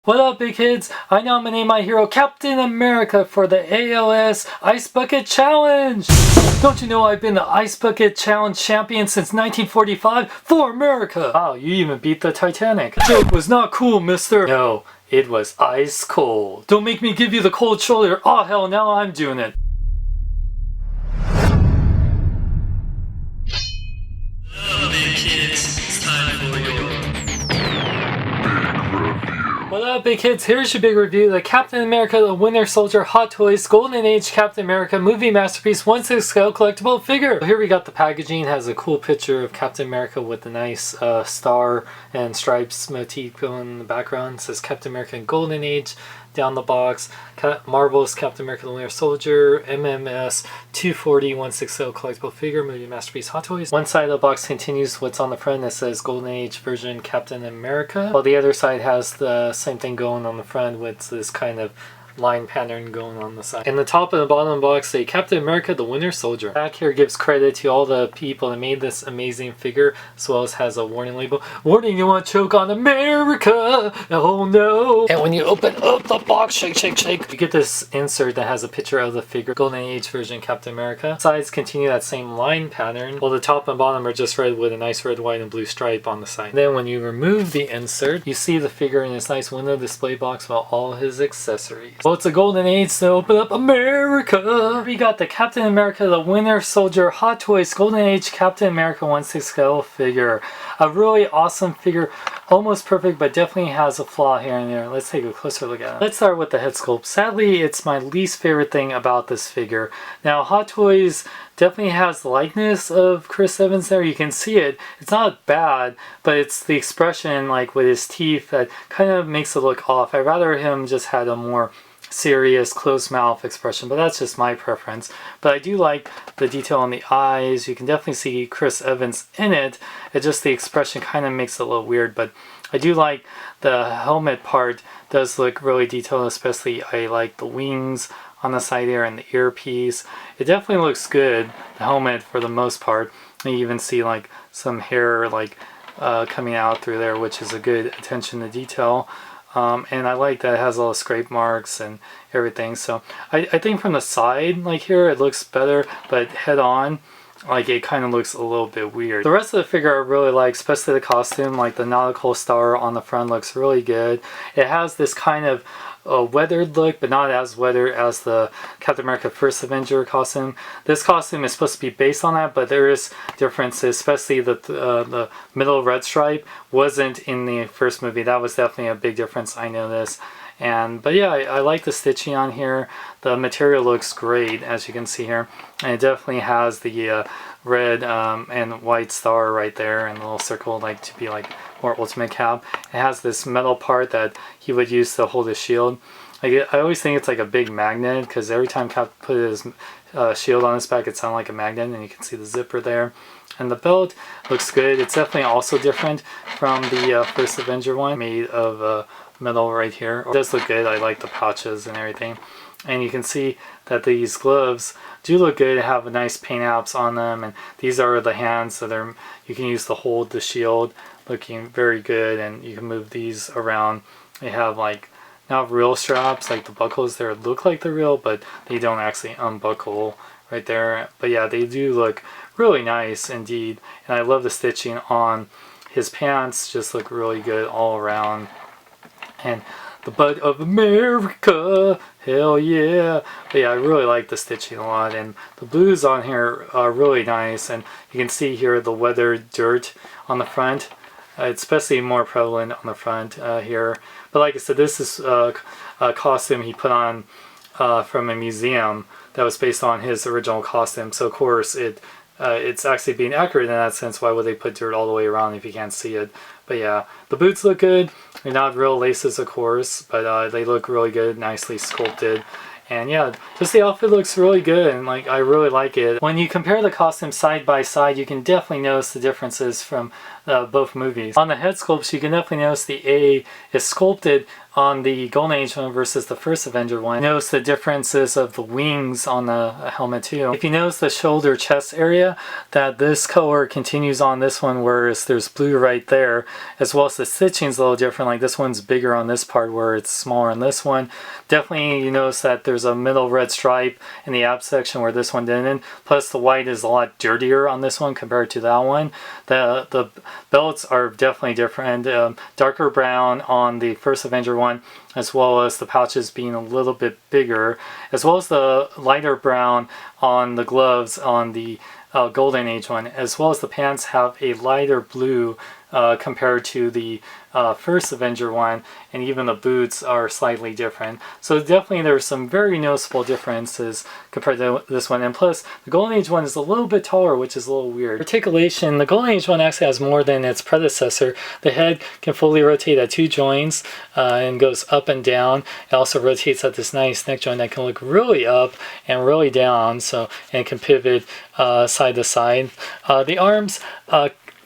What up, big kids? I nominate my hero Captain America for the ALS Ice Bucket Challenge! Don't you know I've been the Ice Bucket Challenge champion since 1945 for America? Wow, you even beat the Titanic. The joke was not cool, mister. No, it was ice cold. Don't make me give you the cold shoulder. Oh hell, now I'm doing it. Hello, big kids. It's time for your What up, big kids? Here's your big review. The Captain America the Winter Soldier Hot Toys Golden Age Captain America Movie Masterpiece 1/6 scale collectible figure. Here we got the packaging. It has a cool picture of Captain America with a nice star and stripes motif going in the background. It says Captain America in Golden Age down the box. Marvel's Captain America the Winter Soldier MMS 240 1/6 scale collectible figure movie masterpiece Hot Toys. One side of the box continues what's on the front. It says Golden Age version Captain America, while the other side has the same thing going on the front with this kind of line pattern going on the side. And the top and the bottom of the box say Captain America the Winter Soldier. Back here gives credit to all the people that made this amazing figure, as well as has a warning label. Warning, you want to choke on America! Oh no! And when you open up the box, shake, shake, shake, you get this insert that has a picture of the figure, Golden Age version Captain America. Sides continue that same line pattern, while the top and bottom are just red with a nice red, white, and blue stripe on the side. Then when you remove the insert, you see the figure in this nice window display box with all his accessories. Well, it's a golden age to open up America! We got the Captain America the Winter Soldier Hot Toys Golden Age Captain America 1/6 scale figure. A really awesome figure, almost perfect, but definitely has a flaw here and there. Let's take a closer look at it. Let's start with the head sculpt. Sadly, it's my least favorite thing about this figure. Now, Hot Toys definitely has the likeness of Chris Evans there. You can see it. It's not bad, but it's the expression, like with his teeth, that kind of makes it look off. I'd rather him just had a more serious closed mouth expression, but that's just my preference. But I do like the detail on the eyes. You can definitely see Chris Evans in it. It's just the expression kind of makes it a little weird, but I do like the helmet part does look really detailed, especially I like the wings on the side there and the earpiece. It definitely looks good, the helmet for the most part. You even see like some hair like coming out through there, which is a good attention to detail. And I like that it has all the scrape marks and everything. So I think from the side, like here, it looks better, but head on, like it kind of looks a little bit weird. The rest of the figure I really like, especially the costume, like the nautical star on the front looks really good. It has this kind of weathered look, but not as weathered as the Captain America First Avenger costume. This costume is supposed to be based on that, but there is differences, especially the middle red stripe wasn't in the first movie. That was definitely a big difference, I noticed. But yeah, I like the stitching on here. The material looks great, as you can see here, and it definitely has the red and white star right there and the little circle, like to be like more Ultimate Cap. It has this metal part that he would use to hold his shield. I always think it's like a big magnet, because every time Cap put his shield on his back, it sounded like a magnet, and you can see the zipper there. And the belt looks good. It's definitely also different from the First Avenger one, made of metal right here. It does look good. I like the pouches and everything. And you can see that these gloves do look good. They have a nice paint apps on them, and these are the hands, so you can use to hold the shield, looking very good. And you can move these around. They have like not real straps, like the buckles there look like they're real, but they don't actually unbuckle right there. But yeah, they do look really nice indeed. And I love the stitching on his pants, just look really good all around. And the butt of America, hell yeah. But yeah, I really like the stitching a lot, and the blues on here are really nice. And you can see here the weathered dirt on the front. It's especially more prevalent on the front here. But like I said, this is a costume he put on from a museum that was based on his original costume. So of course it's actually being accurate in that sense. Why would they put dirt all the way around if you can't see it? But yeah, the boots look good. They're not real laces, of course, but they look really good, nicely sculpted. And yeah, just the outfit looks really good, and like I really like it. When you compare the costumes side by side, you can definitely notice the differences from both movies. On the head sculpts, you can definitely notice the A is sculpted on the Golden Age one versus the first Avenger one. Notice the differences of the wings on the helmet too. If you notice the shoulder chest area, that this color continues on this one, whereas there's blue right there, as well as the stitching's a little different. Like this one's bigger on this part where it's smaller on this one. Definitely you notice that there's a middle red stripe in the ab section where this one didn't. Plus the white is a lot dirtier on this one compared to that one. The belts are definitely different. Darker brown on the first Avenger one, as well as the pouches being a little bit bigger, as well as the lighter brown on the gloves on the Golden Age one, as well as the pants have a lighter blue compared to the first Avenger one, and even the boots are slightly different. So definitely there's some very noticeable differences compared to this one. And plus, the Golden Age one is a little bit taller, which is a little weird. Articulation, the Golden Age one actually has more than its predecessor. The head can fully rotate at 2 joints and goes up and down. It also rotates at this nice neck joint that can look really up and really down, so, and can pivot side to side. The arms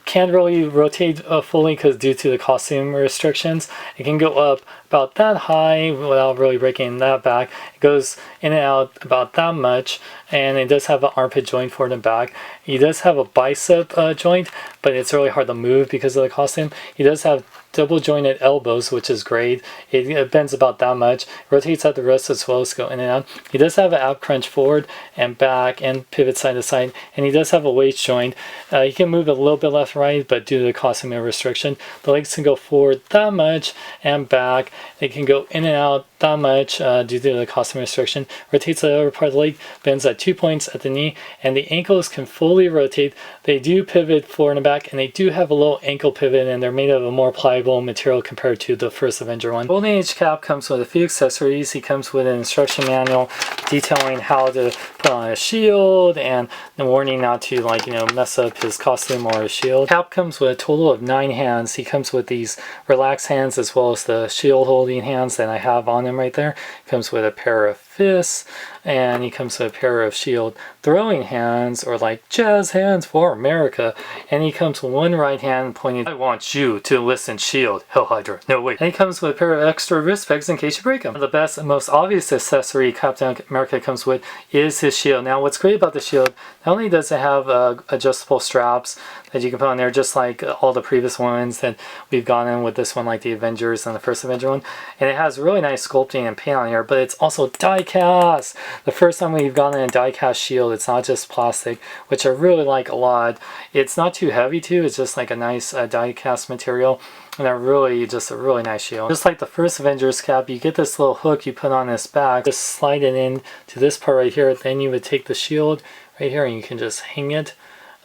can't really rotate fully because due to the costume restrictions. It can go up about that high without really breaking that back. It goes in and out about that much, and it does have an armpit joint forward and back. He does have a bicep joint, but it's really hard to move because of the costume. He does have double jointed elbows, which is great. It bends about that much, rotates at the wrist as well as go in and out. He does have an ab crunch forward and back and pivot side to side, and he does have a waist joint. He can move a little bit left and right, but due to the costume restriction, the legs can go forward that much and back. They can go in and out that much due to the costume restriction. Rotates the upper part of the leg, bends at 2 points at the knee, and the ankles can fully rotate. They do pivot forward and back, and they do have a little ankle pivot, and they're made of a more pliable material compared to the first Avenger one. Golden Age cap comes with a few accessories. He comes with an instruction manual detailing how to put on a shield and the warning not to, like, mess up his costume or his shield. Cap comes with a total of 9 hands. He comes with these relaxed hands as well as the shield holding hands that I have on him right there. Comes with a pair of fists, and he comes with a pair of shield throwing hands, or like jazz hands for America, and he comes with one right hand pointing, I want you to listen, shield, Hell Hydra, no wait. And he comes with a pair of extra wrist pegs in case you break them. The best and most obvious accessory Captain America comes with is his shield. Now what's great about the shield, not only does it have adjustable straps that you can put on there just like all the previous ones that we've gone in with this one, like the Avengers and the first Avenger one, and it has really nice sculpting and paint on here, but it's also die cast. The first time we've gotten a die cast shield, it's not just plastic, which I really like a lot. It's not too heavy too, it's just like a nice die cast material, and they're really just a really nice shield. Just like the first Avengers cap, you get this little hook you put on his back, just slide it in to this part right here, then you would take the shield right here and you can just hang it.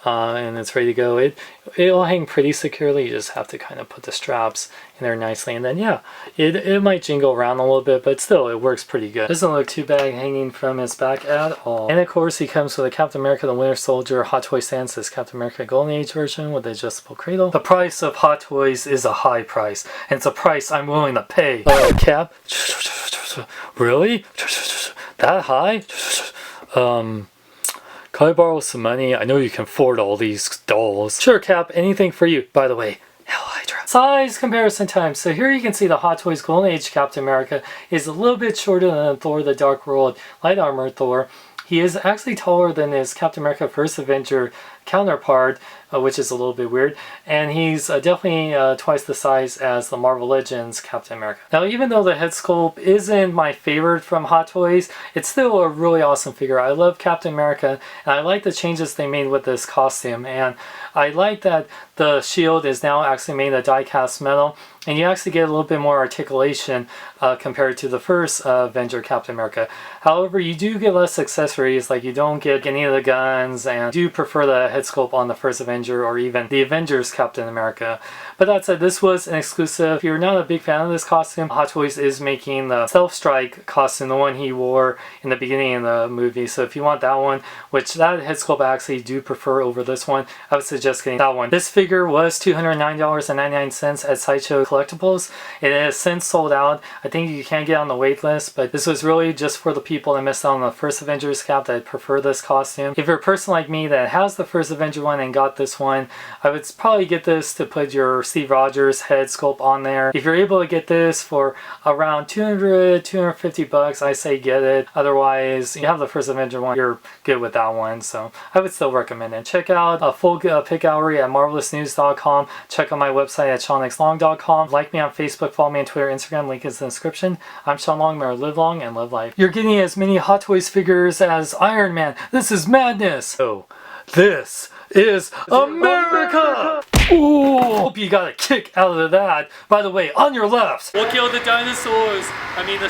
And it's ready to go. It'll hang pretty securely. You just have to kind of put the straps in there nicely, and then yeah, it might jingle around a little bit, but still it works pretty good. Doesn't look too bad hanging from his back at all. And of course he comes with a Captain America the Winter Soldier Hot Toy stand. Says Captain America Golden Age version with the adjustable cradle. The price of Hot Toys is a high price, and it's a price I'm willing to pay. Cap? Really? That high? Can I borrow some money? I know you can afford all these dolls. Sure, Cap, anything for you. By the way, Hell Hydra. Size comparison time. So here you can see the Hot Toys Golden Age Captain America is a little bit shorter than Thor the Dark World Light Armor Thor. He is actually taller than his Captain America First Avenger counterpart, which is a little bit weird, and he's definitely twice the size as the Marvel Legends Captain America. Now even though the head sculpt isn't my favorite from Hot Toys, it's still a really awesome figure. I love Captain America, and I like the changes they made with this costume, and I like that the shield is now actually made of die-cast metal, and you actually get a little bit more articulation compared to the first Avenger Captain America. However, you do get less accessories, like you don't get any of the guns, and I do prefer the head sculpt on the first Avenger or even the Avengers Captain America. But that said, this was an exclusive. If you're not a big fan of this costume, Hot Toys is making the Self-Strike costume, the one he wore in the beginning of the movie. So if you want that one, which that head sculpt I actually do prefer over this one, I would suggest getting that one. This figure was $209.99 at Sideshow Collectibles. It has since sold out. I think you can get on the wait list, but this was really just for the people that missed out on the first Avengers cap that prefer this costume. If you're a person like me that has the first first Avenger one and got this one, I would probably get this to put your Steve Rogers head sculpt on there. If you're able to get this for around 200, 250 bucks, I say get it. Otherwise, you have the first Avenger one, you're good with that one. So I would still recommend it. Check out a full pick gallery at marvelousnews.com. Check out my website at SeanXLong.com. Like me on Facebook, follow me on Twitter, Instagram, link is in the description. I'm Sean Long, may I live long and live life. You're getting as many Hot Toys figures as Iron Man. This is madness. Oh, this is America! Ooh, hope you got a kick out of that. By the way, on your left, we'll kill the dinosaurs. I mean the